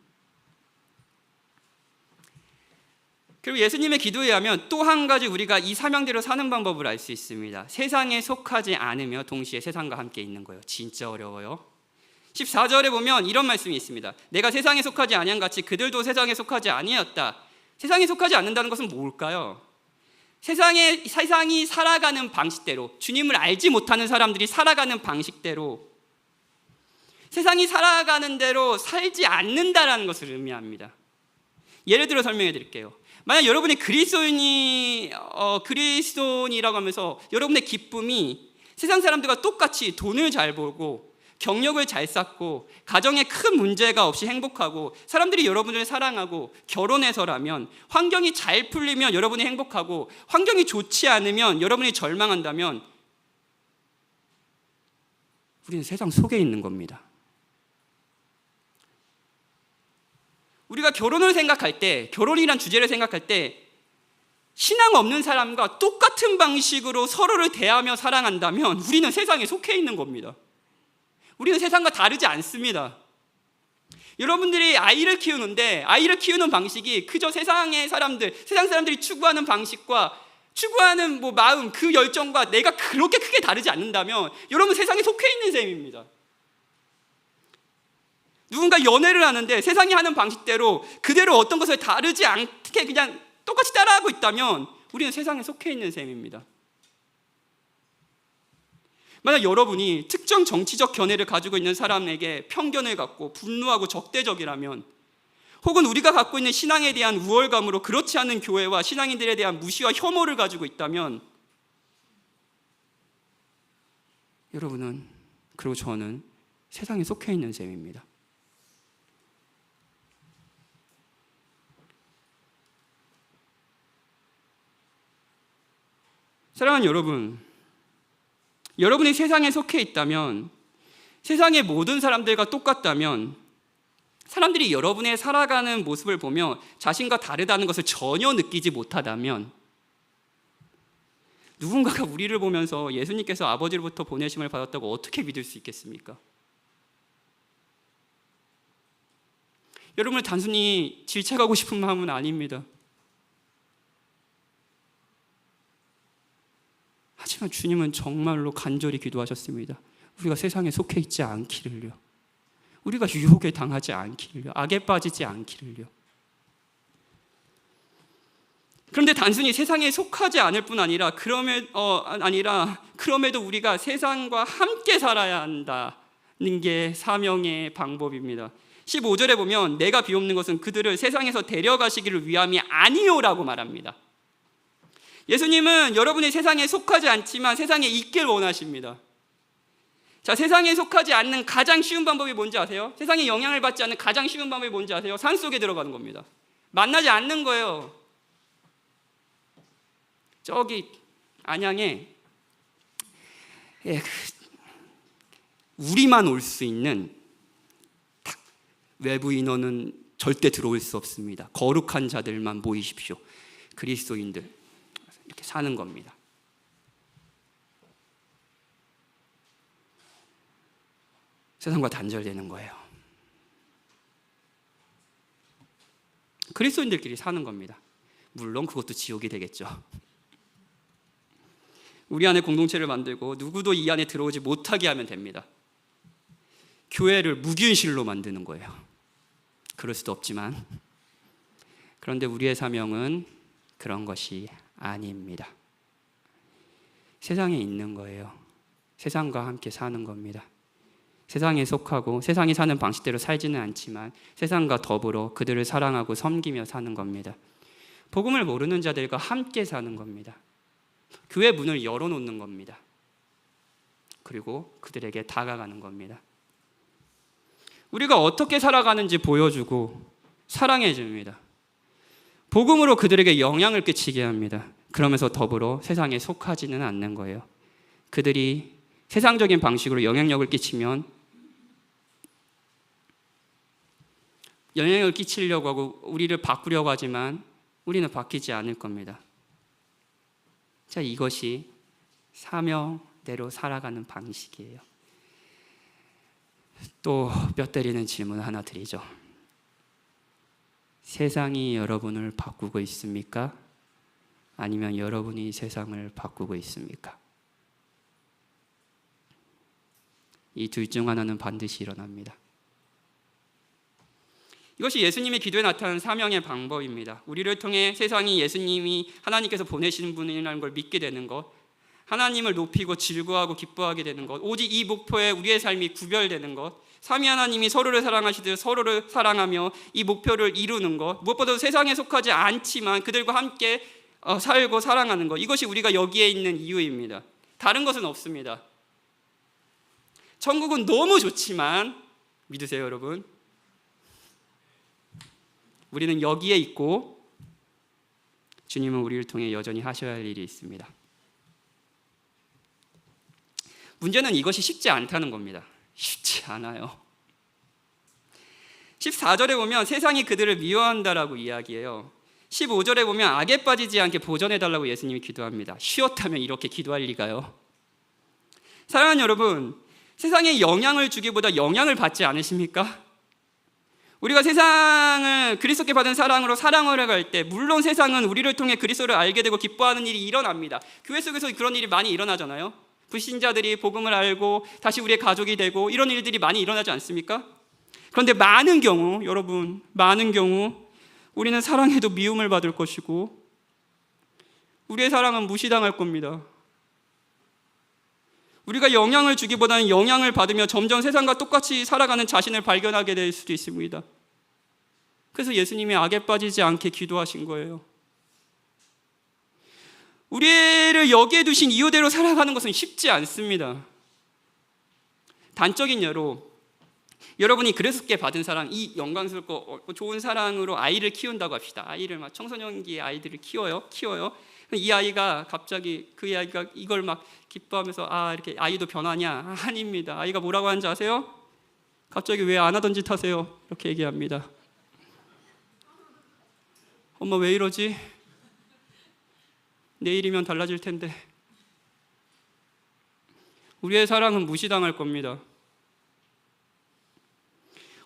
그리고 예수님의 기도에 하면 또 한 가지 우리가 이 사명대로 사는 방법을 알 수 있습니다. 세상에 속하지 않으며 동시에 세상과 함께 있는 거예요. 진짜 어려워요. 14절에 보면 이런 말씀이 있습니다. 내가 세상에 속하지 아니한 같이 그들도 세상에 속하지 아니었다. 세상에 속하지 않는다는 것은 뭘까요? 세상이 살아가는 방식대로, 주님을 알지 못하는 사람들이 살아가는 방식대로, 세상이 살아가는 대로 살지 않는다라는 것을 의미합니다. 예를 들어 설명해 드릴게요. 만약 여러분이 그리스도인이라고 하면서 여러분의 기쁨이 세상 사람들과 똑같이 돈을 잘 벌고 경력을 잘 쌓고 가정에 큰 문제가 없이 행복하고 사람들이 여러분을 사랑하고 결혼해서라면, 환경이 잘 풀리면 여러분이 행복하고 환경이 좋지 않으면 여러분이 절망한다면 우리는 세상 속에 있는 겁니다. 우리가 결혼을 생각할 때, 결혼이란 주제를 생각할 때 신앙 없는 사람과 똑같은 방식으로 서로를 대하며 사랑한다면 우리는 세상에 속해 있는 겁니다. 우리는 세상과 다르지 않습니다. 여러분들이 아이를 키우는데 아이를 키우는 방식이 그저 세상 사람들이 추구하는 방식과 추구하는 마음, 그 열정과 내가 그렇게 크게 다르지 않는다면 여러분 세상에 속해 있는 셈입니다. 누군가 연애를 하는데 세상이 하는 방식대로 그대로 어떤 것을 다르지 않게 그냥 똑같이 따라하고 있다면 우리는 세상에 속해 있는 셈입니다. 만약 여러분이 특정 정치적 견해를 가지고 있는 사람에게 편견을 갖고 분노하고 적대적이라면, 혹은 우리가 갖고 있는 신앙에 대한 우월감으로 그렇지 않은 교회와 신앙인들에 대한 무시와 혐오를 가지고 있다면, 여러분은, 그리고 저는 세상에 속해 있는 셈입니다. 사랑하는 여러분, 여러분이 세상에 속해 있다면, 세상의 모든 사람들과 똑같다면, 사람들이 여러분의 살아가는 모습을 보며 자신과 다르다는 것을 전혀 느끼지 못하다면, 누군가가 우리를 보면서 예수님께서 아버지로부터 보내심을 받았다고 어떻게 믿을 수 있겠습니까? 여러분을 단순히 질책하고 싶은 마음은 아닙니다. 하지만 주님은 정말로 간절히 기도하셨습니다. 우리가 세상에 속해 있지 않기를요, 우리가 유혹에 당하지 않기를요, 악에 빠지지 않기를요. 그런데 단순히 세상에 속하지 않을 뿐 아니라 그럼에도 우리가 세상과 함께 살아야 한다는 게 사명의 방법입니다. 15절에 보면 내가 비옵는 것은 그들을 세상에서 데려가시기를 위함이 아니요라고 말합니다. 예수님은 여러분이 세상에 속하지 않지만 세상에 있길 원하십니다. 자, 세상에 속하지 않는 가장 쉬운 방법이 뭔지 아세요? 세상에 영향을 받지 않는 가장 쉬운 방법이 뭔지 아세요? 산속에 들어가는 겁니다. 만나지 않는 거예요. 저기 안양에 우리만 올 수 있는 외부 인원은 절대 들어올 수 없습니다. 거룩한 자들만 모이십시오. 그리스도인들 이렇게 사는 겁니다. 세상과 단절되는 거예요. 그리스도인들끼리 사는 겁니다. 물론 그것도 지옥이 되겠죠. 우리 안에 공동체를 만들고 누구도 이 안에 들어오지 못하게 하면 됩니다. 교회를 무균실로 만드는 거예요. 그럴 수도 없지만, 그런데 우리의 사명은 그런 것이 아닙니다. 세상에 있는 거예요. 세상과 함께 사는 겁니다. 세상에 속하고 세상이 사는 방식대로 살지는 않지만 세상과 더불어 그들을 사랑하고 섬기며 사는 겁니다. 복음을 모르는 자들과 함께 사는 겁니다. 교회 문을 열어놓는 겁니다. 그리고 그들에게 다가가는 겁니다. 우리가 어떻게 살아가는지 보여주고 사랑해 줍니다. 복음으로 그들에게 영향을 끼치게 합니다. 그러면서 더불어 세상에 속하지는 않는 거예요. 그들이 세상적인 방식으로 영향력을 끼치면 영향을 끼치려고 하고 우리를 바꾸려고 하지만 우리는 바뀌지 않을 겁니다. 자, 이것이 사명대로 살아가는 방식이에요. 또 뼈 때리는 질문 하나 드리죠. 세상이 여러분을 바꾸고 있습니까? 아니면 여러분이 세상을 바꾸고 있습니까? 이 둘 중 하나는 반드시 일어납니다. 이것이 예수님의 기도에 나타난 사명의 방법입니다. 우리를 통해 세상이 예수님이 하나님께서 보내신 분이라는 걸 믿게 되는 것, 하나님을 높이고 즐거워하고 기뻐하게 되는 것, 오직 이 목표에 우리의 삶이 구별되는 것, 삼위 하나님이 서로를 사랑하시듯 서로를 사랑하며 이 목표를 이루는 것, 무엇보다도 세상에 속하지 않지만 그들과 함께 살고 사랑하는 것, 이것이 우리가 여기에 있는 이유입니다. 다른 것은 없습니다. 천국은 너무 좋지만 믿으세요, 여러분. 우리는 여기에 있고 주님은 우리를 통해 여전히 하셔야 할 일이 있습니다. 문제는 이것이 쉽지 않다는 겁니다. 쉽지 않아요. 14절에 보면 세상이 그들을 미워한다라고 이야기해요. 15절에 보면 악에 빠지지 않게 보전해달라고 예수님이 기도합니다. 쉬었다면 이렇게 기도할 리가요. 사랑하는 여러분, 세상에 영향을 주기보다 영향을 받지 않으십니까? 우리가 세상을 그리스도께 받은 사랑으로 사랑을 할 때 물론 세상은 우리를 통해 그리스도를 알게 되고 기뻐하는 일이 일어납니다. 교회 속에서 그런 일이 많이 일어나잖아요. 불신자들이 복음을 알고 다시 우리의 가족이 되고 이런 일들이 많이 일어나지 않습니까? 그런데 많은 경우, 여러분, 많은 경우 우리는 사랑해도 미움을 받을 것이고 우리의 사랑은 무시당할 겁니다. 우리가 영향을 주기보다는 영향을 받으며 점점 세상과 똑같이 살아가는 자신을 발견하게 될 수도 있습니다. 그래서 예수님이 악에 빠지지 않게 기도하신 거예요. 우리를 여기에 두신 이유대로 살아가는 것은 쉽지 않습니다. 단적인 예로 여러분이 그리스도께 받은 사랑, 이 영광스럽고 좋은 사랑으로 아이를 키운다고 합시다. 아이를 막 청소년기의 아이들을 키워요. 이 아이가 갑자기 그 아이가 이걸 막 기뻐하면서 이렇게 아이도 변하냐? 아닙니다. 아이가 뭐라고 하는지 아세요? 갑자기 왜 안 하던 짓 하세요? 이렇게 얘기합니다. 엄마 왜 이러지? 내일이면 달라질 텐데. 우리의 사랑은 무시당할 겁니다.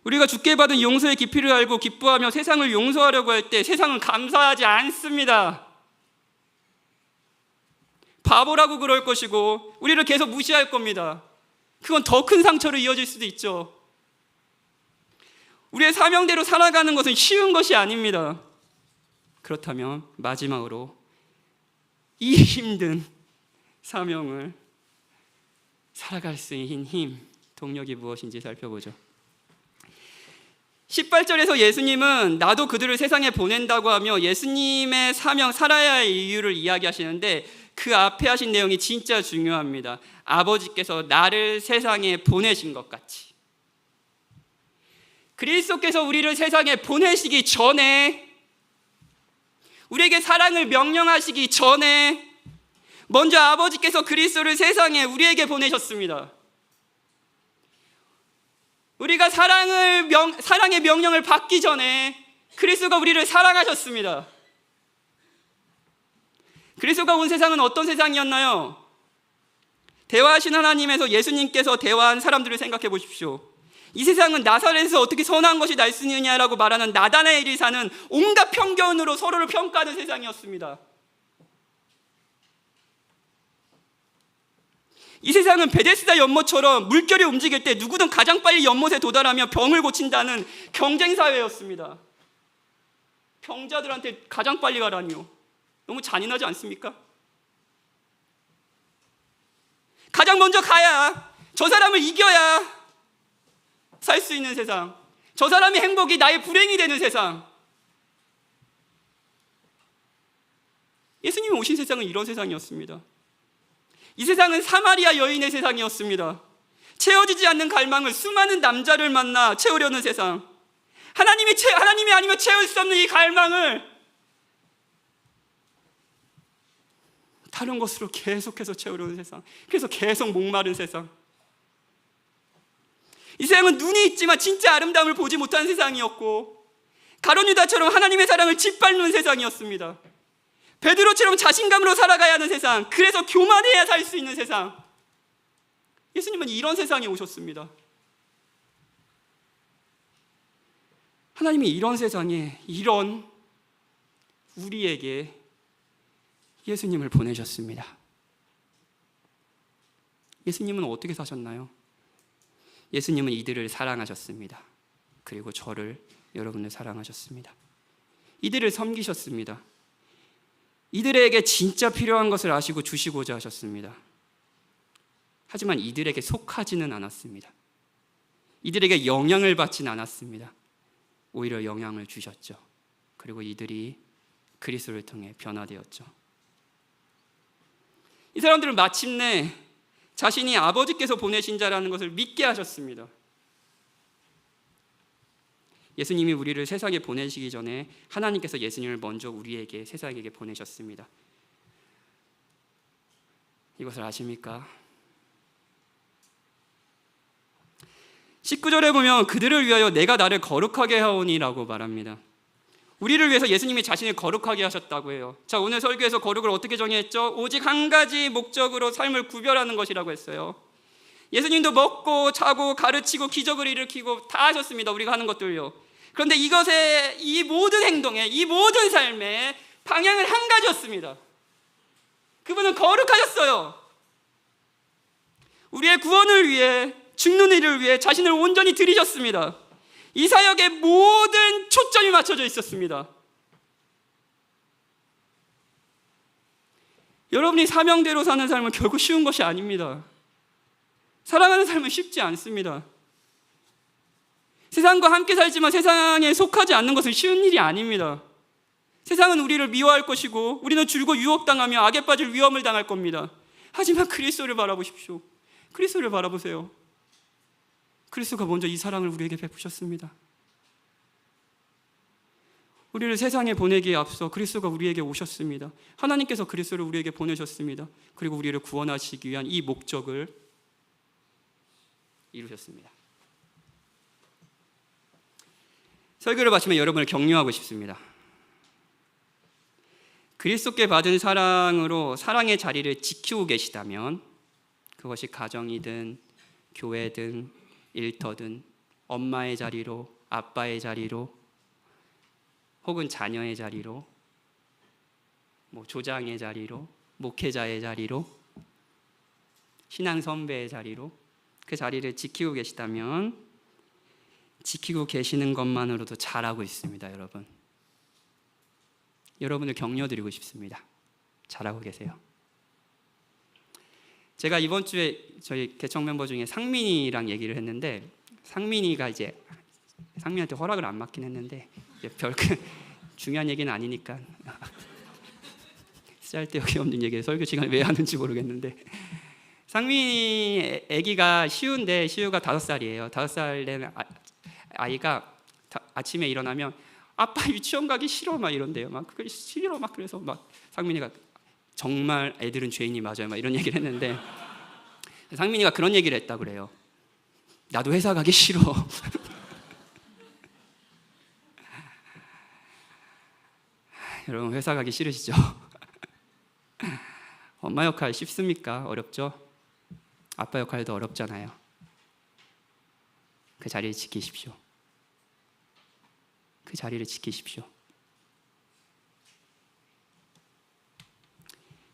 우리가 주께 받은 용서의 깊이를 알고 기뻐하며 세상을 용서하려고 할 때 세상은 감사하지 않습니다. 바보라고 그럴 것이고 우리를 계속 무시할 겁니다. 그건 더 큰 상처로 이어질 수도 있죠. 우리의 사명대로 살아가는 것은 쉬운 것이 아닙니다. 그렇다면 마지막으로 이 힘든 사명을 살아갈 수 있는 힘, 동력이 무엇인지 살펴보죠. 18절에서 예수님은 나도 그들을 세상에 보낸다고 하며 예수님의 사명, 살아야 할 이유를 이야기하시는데 그 앞에 하신 내용이 진짜 중요합니다. 아버지께서 나를 세상에 보내신 것 같이. 그리스도께서 우리를 세상에 보내시기 전에, 우리에게 사랑을 명령하시기 전에 먼저 아버지께서 그리스도를 세상에 우리에게 보내셨습니다. 우리가 사랑의 명령을 받기 전에 그리스도가 우리를 사랑하셨습니다. 그리스도가 온 세상은 어떤 세상이었나요? 대화하신 하나님에서 예수님께서 대화한 사람들을 생각해 보십시오. 이 세상은 나사렛에서 어떻게 선한 것이 날 수 있느냐라고 말하는 나다나엘이 사는 온갖 편견으로 서로를 평가하는 세상이었습니다. 이 세상은 베데스다 연못처럼 물결이 움직일 때 누구든 가장 빨리 연못에 도달하며 병을 고친다는 경쟁 사회였습니다. 병자들한테 가장 빨리 가라니요. 너무 잔인하지 않습니까? 가장 먼저 가야, 저 사람을 이겨야 살 수 있는 세상, 저 사람의 행복이 나의 불행이 되는 세상. 예수님이 오신 세상은 이런 세상이었습니다. 이 세상은 사마리아 여인의 세상이었습니다. 채워지지 않는 갈망을 수많은 남자를 만나 채우려는 세상. 하나님이 아니면 채울 수 없는 이 갈망을 다른 것으로 계속해서 채우려는 세상. 그래서 계속 목마른 세상. 이 세상은 눈이 있지만 진짜 아름다움을 보지 못한 세상이었고, 가룟 유다처럼 하나님의 사랑을 짓밟는 세상이었습니다. 베드로처럼 자신감으로 살아가야 하는 세상, 그래서 교만해야 살 수 있는 세상. 예수님은 이런 세상에 오셨습니다. 하나님이 이런 세상에, 이런 우리에게 예수님을 보내셨습니다. 예수님은 어떻게 사셨나요? 예수님은 이들을 사랑하셨습니다. 그리고 저를, 여러분을 사랑하셨습니다. 이들을 섬기셨습니다. 이들에게 진짜 필요한 것을 아시고 주시고자 하셨습니다. 하지만 이들에게 속하지는 않았습니다. 이들에게 영향을 받지는 않았습니다. 오히려 영향을 주셨죠. 그리고 이들이 그리스도를 통해 변화되었죠. 이 사람들은 마침내 자신이 아버지께서 보내신 자라는 것을 믿게 하셨습니다. 예수님이 우리를 세상에 보내시기 전에 하나님께서 예수님을 먼저 우리에게, 세상에게 보내셨습니다. 이것을 아십니까? 19절에 보면 그들을 위하여 내가 나를 거룩하게 하오니라고 말합니다. 우리를 위해서 예수님이 자신을 거룩하게 하셨다고 해요. 자, 오늘 설교에서 거룩을 어떻게 정의했죠? 오직 한 가지 목적으로 삶을 구별하는 것이라고 했어요. 예수님도 먹고 자고 가르치고 기적을 일으키고 다 하셨습니다. 우리가 하는 것들요. 그런데 이것의, 이 모든 행동에, 이 모든 삶의 방향은 한 가지였습니다. 그분은 거룩하셨어요. 우리의 구원을 위해, 죽는 일을 위해 자신을 온전히 드리셨습니다. 이 사역의 모든 초점이 맞춰져 있었습니다. 여러분이 사명대로 사는 삶은 결국 쉬운 것이 아닙니다. 살아가는 삶은 쉽지 않습니다. 세상과 함께 살지만 세상에 속하지 않는 것은 쉬운 일이 아닙니다. 세상은 우리를 미워할 것이고 우리는 줄곧 유혹당하며 악에 빠질 위험을 당할 겁니다. 하지만 그리스도를 바라보십시오. 그리스도를 바라보세요. 그리스도가 먼저 이 사랑을 우리에게 베푸셨습니다. 우리를 세상에 보내기에 앞서 그리스도가 우리에게 오셨습니다. 하나님께서 그리스도를 우리에게 보내셨습니다. 그리고 우리를 구원하시기 위한 이 목적을 이루셨습니다. 설교를 마치며 여러분을 격려하고 싶습니다. 그리스도께 받은 사랑으로 사랑의 자리를 지키고 계시다면 그것이 가정이든 교회든 일터든 엄마의 자리로, 아빠의 자리로, 혹은 자녀의 자리로, 조장의 자리로, 목회자의 자리로, 신앙 선배의 자리로 그 자리를 지키고 계시다면 지키고 계시는 것만으로도 잘하고 있습니다. 여러분을 격려드리고 싶습니다. 잘하고 계세요. 제가 이번 주에 저희 개척 멤버 중에 상민이랑 얘기를 했는데 상민이가 이제 상민한테 허락을 안 받긴 했는데 별 중요한 얘기는 아니니까 쓸데없이 없는 얘기를 설교 시간에 왜 하는지 모르겠는데 상민이 아기가 시우인데 시우가 5살이에요. 5살 된 아이가 아침에 일어나면 아빠 유치원 가기 싫어 막 이런대요. 막 그게 싫어 막 그래서 막 상민이가 정말 애들은 죄인이 맞아요 막 이런 얘기를 했는데 상민이가 그런 얘기를 했다 그래요. 나도 회사 가기 싫어. 여러분 회사 가기 싫으시죠? 엄마 역할 쉽습니까? 어렵죠? 아빠 역할도 어렵잖아요. 그 자리를 지키십시오. 그 자리를 지키십시오.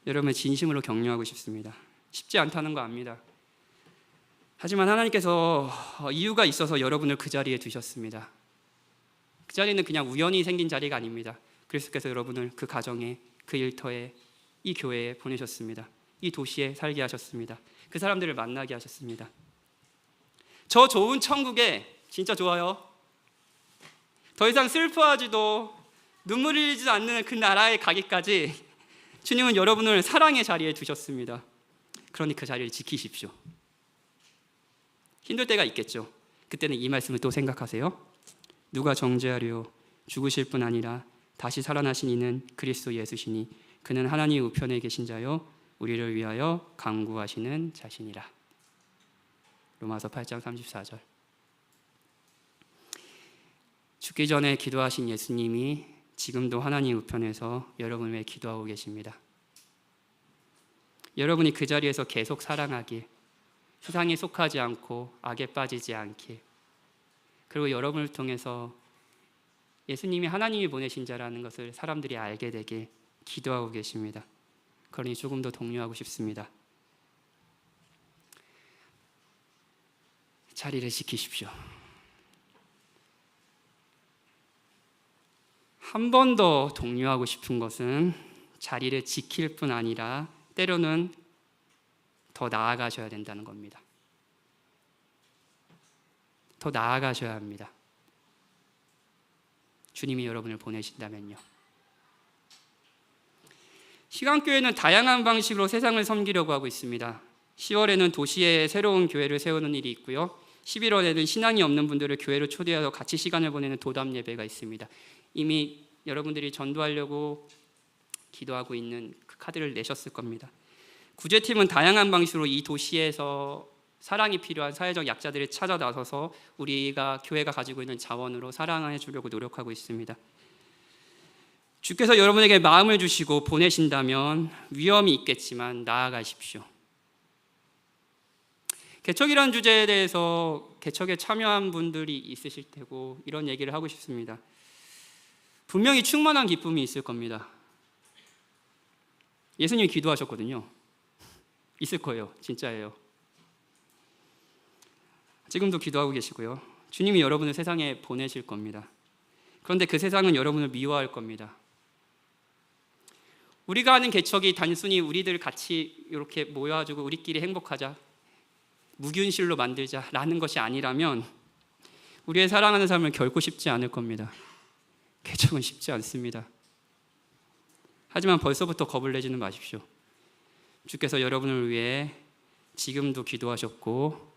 여러분을 진심으로 격려하고 싶습니다. 쉽지 않다는 거 압니다. 하지만 하나님께서 이유가 있어서 여러분을 그 자리에 두셨습니다. 그 자리는 그냥 우연히 생긴 자리가 아닙니다. 그리스도께서 여러분을 그 가정에, 그 일터에, 이 교회에 보내셨습니다. 이 도시에 살게 하셨습니다. 그 사람들을 만나게 하셨습니다. 저 좋은 천국에 진짜 좋아요. 더 이상 슬퍼하지도 눈물 흘리지도 않는 그 나라에 가기까지 주님은 여러분을 사랑의 자리에 두셨습니다. 그러니 그 자리를 지키십시오. 힘들 때가 있겠죠. 그때는 이 말씀을 또 생각하세요. 누가 정죄하려 죽으실 뿐 아니라 다시 살아나신 이는 그리스도 예수시니 그는 하나님 우편에 계신 자요 우리를 위하여 간구하시는 자시니라. 로마서 8장 34절. 죽기 전에 기도하신 예수님이 지금도 하나님 우편에서 여러분을 위해 기도하고 계십니다. 여러분이 그 자리에서 계속 사랑하길, 세상에 속하지 않고 악에 빠지지 않길, 그리고 여러분을 통해서 예수님이 하나님이 보내신 자라는 것을 사람들이 알게 되길 기도하고 계십니다. 그러니 조금 더 독려하고 싶습니다. 자리를 지키십시오. 한 번 더 독려하고 싶은 것은 자리를 지킬 뿐 아니라 때로는 더 나아가셔야 된다는 겁니다. 더 나아가셔야 합니다. 주님이 여러분을 보내신다면요. 시간교회는 다양한 방식으로 세상을 섬기려고 하고 있습니다. 10월에는 도시에 새로운 교회를 세우는 일이 있고요. 11월에는 신앙이 없는 분들을 교회로 초대해서 같이 시간을 보내는 도담 예배가 있습니다. 이미 여러분들이 전도하려고 기도하고 있는 그 카드를 내셨을 겁니다. 구제팀은 다양한 방식으로 이 도시에서 사랑이 필요한 사회적 약자들을 찾아 나서서 우리가 교회가 가지고 있는 자원으로 사랑해 주려고 노력하고 있습니다. 주께서 여러분에게 마음을 주시고 보내신다면 위험이 있겠지만 나아가십시오. 개척이라는 주제에 대해서 개척에 참여한 분들이 있으실 테고 이런 얘기를 하고 싶습니다. 분명히 충만한 기쁨이 있을 겁니다. 예수님이 기도하셨거든요. 있을 거예요. 진짜예요. 지금도 기도하고 계시고요. 주님이 여러분을 세상에 보내실 겁니다. 그런데 그 세상은 여러분을 미워할 겁니다. 우리가 하는 개척이 단순히 우리들 같이 이렇게 모여가지고 우리끼리 행복하자, 무균실로 만들자라는 것이 아니라면 우리의 사랑하는 삶을 결코 쉽지 않을 겁니다. 개척은 쉽지 않습니다. 하지만 벌써부터 겁을 내지는 마십시오. 주께서 여러분을 위해 지금도 기도하셨고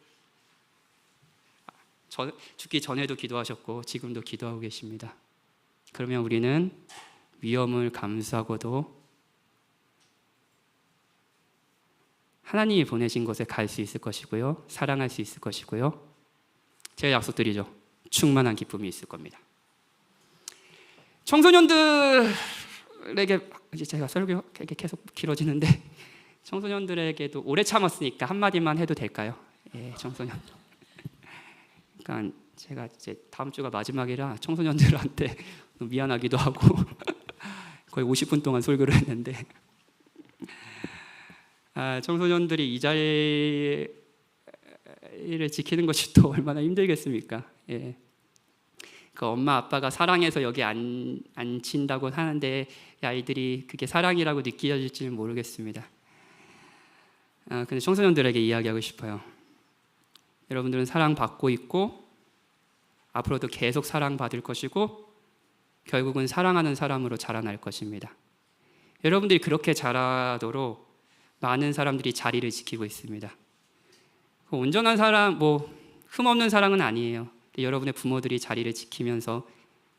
죽기 전에도 기도하셨고 지금도 기도하고 계십니다. 그러면 우리는 위험을 감수하고도 하나님이 보내신 곳에 갈 수 있을 것이고요. 사랑할 수 있을 것이고요. 제가 약속드리죠. 충만한 기쁨이 있을 겁니다. 청소년들에게 이제 제가 설교가 계속 길어지는데 청소년들에게도 오래 참았으니까 한마디만 해도 될까요? 예, 청소년. 그러니까 제가 이제 다음 주가 마지막이라 청소년들한테 미안하기도 하고 거의 50분 동안 설교를 했는데 청소년들이 이 자리를 지키는 것이 또 얼마나 힘들겠습니까? 예. 그 엄마 아빠가 사랑해서 여기 앉힌다고 하는데 아이들이 그게 사랑이라고 느껴질지는 모르겠습니다. 근데 청소년들에게 이야기하고 싶어요. 여러분들은 사랑받고 있고 앞으로도 계속 사랑받을 것이고 결국은 사랑하는 사람으로 자라날 것입니다. 여러분들이 그렇게 자라도록 많은 사람들이 자리를 지키고 있습니다. 온전한 사랑, 흠없는 사랑은 아니에요. 여러분의 부모들이 자리를 지키면서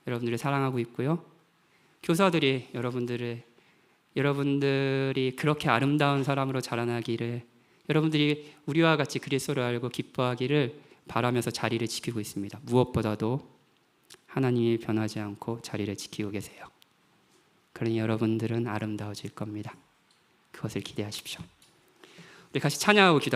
여러분들을 사랑하고 있고요. 교사들이 여러분들이 그렇게 아름다운 사람으로 자라나기를, 여러분들이 우리와 같이 그리스도를 알고 기뻐하기를 바라면서 자리를 지키고 있습니다. 무엇보다도 하나님이 변하지 않고 자리를 지키고 계세요. 그러니 여러분들은 아름다워질 겁니다. 그것을 기대하십시오. 우리 같이 찬양하고 기도.